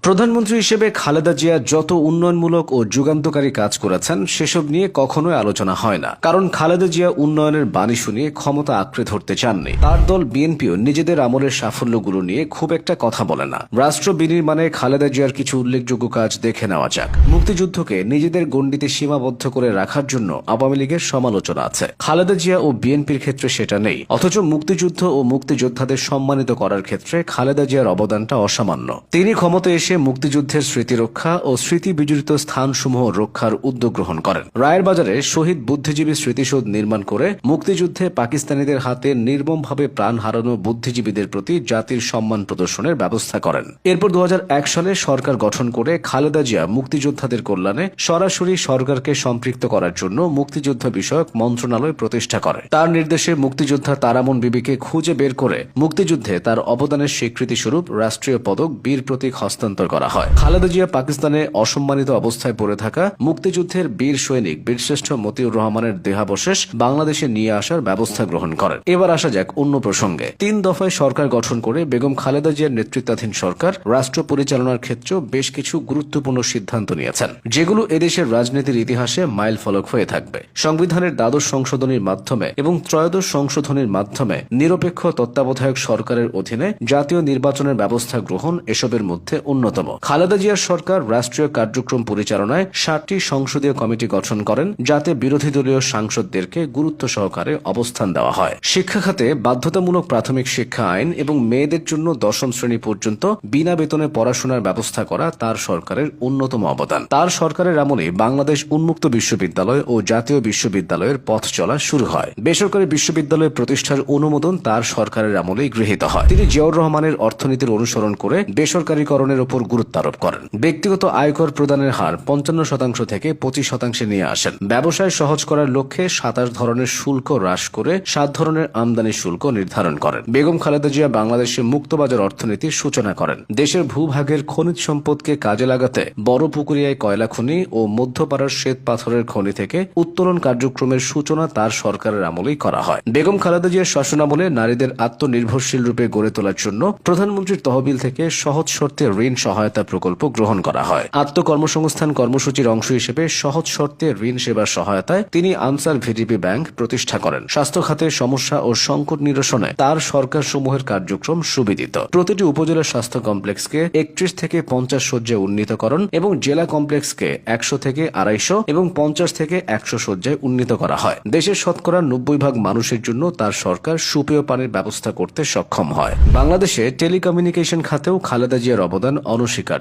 প্রধানমন্ত্রী হিসেবে খালেদা জিয়া যত উন্নয়নমূলক ও যুগান্তকারী কাজ করেছেন সেসব নিয়ে কখনোই আলোচনা হয় না। কারণ খালেদা জিয়া উন্নয়নের বাণী শুনিয়ে ক্ষমতা আঁকড়ে ধরতে চাননি। তার দল বিএনপিও নিজেদের আমলের সাফল্যগুলো নিয়ে খুব একটা কথা বলে না। রাষ্ট্র বিনির্মাণে খালেদা জিয়ার কিছু উল্লেখযোগ্য কাজ দেখে নেওয়া যাক। মুক্তিযুদ্ধকে নিজেদের গণ্ডিতে সীমাবদ্ধ করে রাখার জন্য আওয়ামী লীগের সমালোচনা আছে, খালেদা জিয়া ও বিএনপির ক্ষেত্রে সেটা নেই। অথচ মুক্তিযুদ্ধ ও মুক্তিযোদ্ধাদের সম্মানিত করার ক্ষেত্রে খালেদা জিয়ার অবদানটা অসামান্য। তিনি ক্ষমতায় এসে মুক্তিযুদ্ধের স্মৃতিরক্ষা ও স্মৃতি বিজড়িত স্থানসমূহ রক্ষার উদ্যোগ গ্রহণ করেন। রায়ের বাজারে শহীদ বুদ্ধিজীবী স্মৃতিসৌধ নির্মাণ করে মুক্তিযুদ্ধে পাকিস্তানিদের হাতে নির্মমভাবে প্রাণ হারানো বুদ্ধিজীবীদের প্রতি জাতির সম্মান প্রদর্শনের ব্যবস্থা করেন। এরপর 2001 সালে সরকার গঠন করে খালেদা জিয়া মুক্তিযোদ্ধাদের কল্যাণে সরাসরি সরকারকে সম্পৃক্ত করার জন্য মুক্তিযুদ্ধ বিষয়ক মন্ত্রণালয় প্রতিষ্ঠা করে। তার নির্দেশে মুক্তিযোদ্ধা তারামন বিবিকে খুঁজে বের করে মুক্তিযুদ্ধে তার অবদানের স্বীকৃতিস্বরূপ রাষ্ট্রীয় পদক বীর প্রতীক হস্তান্তর করা হয়। খালেদা জিয়া পাকিস্তানে অসম্মানিত অবস্থায় পড়ে থাকা মুক্তিযুদ্ধের বীর সৈনিক বীরশ্রেষ্ঠ মতিউর রহমানের দেহাবশেষ বাংলাদেশে নিয়ে আসার ব্যবস্থা গ্রহণ করেন। এবার আসা যাক অন্য প্রসঙ্গে। 3 দফায় সরকার গঠন করে বেগম খালেদা জিয়ার নেতৃত্বাধীন সরকার রাষ্ট্র পরিচালনার ক্ষেত্রেও বেশ কিছু গুরুত্বপূর্ণ সিদ্ধান্ত নিয়েছেন, যেগুলো এদেশের রাজনীতির ইতিহাসে মাইল ফলক হয়ে থাকবে। সংবিধানের দ্বাদশ সংশোধনীর মাধ্যমে এবং ত্রয়োদশ সংশোধনীর মাধ্যমে নিরপেক্ষ তত্ত্বাবধায়ক সরকারের অধীনে জাতীয় নির্বাচনের ব্যবস্থা গ্রহণ এসবের মধ্যে অন্যতম। খালেদা জিয়ার সরকার রাষ্ট্রীয় কার্যক্রম পরিচালনায় 7টি সংসদীয় কমিটি গঠন করেন, যাতে বিরোধী দলীয় সাংসদদেরকে গুরুত্ব সহকারে অবস্থান দেওয়া হয়। শিক্ষা খাতে বাধ্যতামূলক প্রাথমিক শিক্ষা আইন এবং মেয়েদের জন্য 10ম শ্রেণী পর্যন্ত বিনা বেতনে পড়াশোনার ব্যবস্থা করা তার সরকারের অন্যতম অবদান। তার সরকারের আমলে বাংলাদেশ উন্মুক্ত বিশ্ববিদ্যালয় ও জাতীয় বিশ্ববিদ্যালয়ের পথ চলা শুরু হয়। বেসরকারি বিশ্ববিদ্যালয় প্রতিষ্ঠার অনুমোদন তার সরকারের আমলেই গৃহীত হয়। তিনি জিয়াউর রহমানের অর্থনীতির অনুসরণ করে বেসরকারীকরণের উপর গুরুত্ব আরোপ করেন। ব্যক্তিগত আয়কর প্রদানের হার 55% থেকে 25% নিয়ে আসেন। ব্যবসায় সহজ করার লক্ষ্যে 27 ধরনের শুল্ক হ্রাস করে 7 ধরনের আমদানি শুল্ক নির্ধারণ করেন। বেগম খালেদা জিয়া বাংলাদেশে মুক্তবাজার অর্থনীতির সূচনা করেন। দেশের ভূভাগের খনিজ সম্পদকে কাজে লাগাতে বড় পুকুরিয়ায় কয়লা খনি ও মধ্যপাড়ার শ্বেত পাথরের খনি থেকে উত্তোলন কার্যক্রমের সূচনা তার সরকারের আমলেই করা হয়। বেগম খালেদা জিয়ার শাসনামলে নারীদের আত্মনির্ভরশীল রূপে গড়ে তোলার জন্য প্রধানমন্ত্রীর তহবিল থেকে সহজ শর্তে ঋণ সহায়তা প্রকল্প গ্রহণ করা হয়। আত্মকর্মসংস্থান কর্মসূচির অংশ হিসেবে সহজ শর্তে ঋণ সেবার সহায়তায় তিনি আনসার ভিডিপি ব্যাংক প্রতিষ্ঠা করেন। স্বাস্থ্য খাতে সমস্যা ও সংকট নিরসনে তার সরকার সমূহের কার্যক্রম সুবিদিত। প্রতিটি উপজেলা স্বাস্থ্য কমপ্লেক্সকে 31 থেকে 50 শয্যায় উন্নীতকরণ এবং জেলা কমপ্লেক্সকে 100 থেকে 250 এবং 50 থেকে 100 শয্যায় উন্নীত করা হয়। দেশের শতকরা 90% মানুষের জন্য তার সরকার সুপেয় পানির ব্যবস্থা করতে সক্ষম হয়। বাংলাদেশে টেলিকমিউনিকেশন খাতেও খালেদা জিয়ার অবদান অনস্বীকার্য।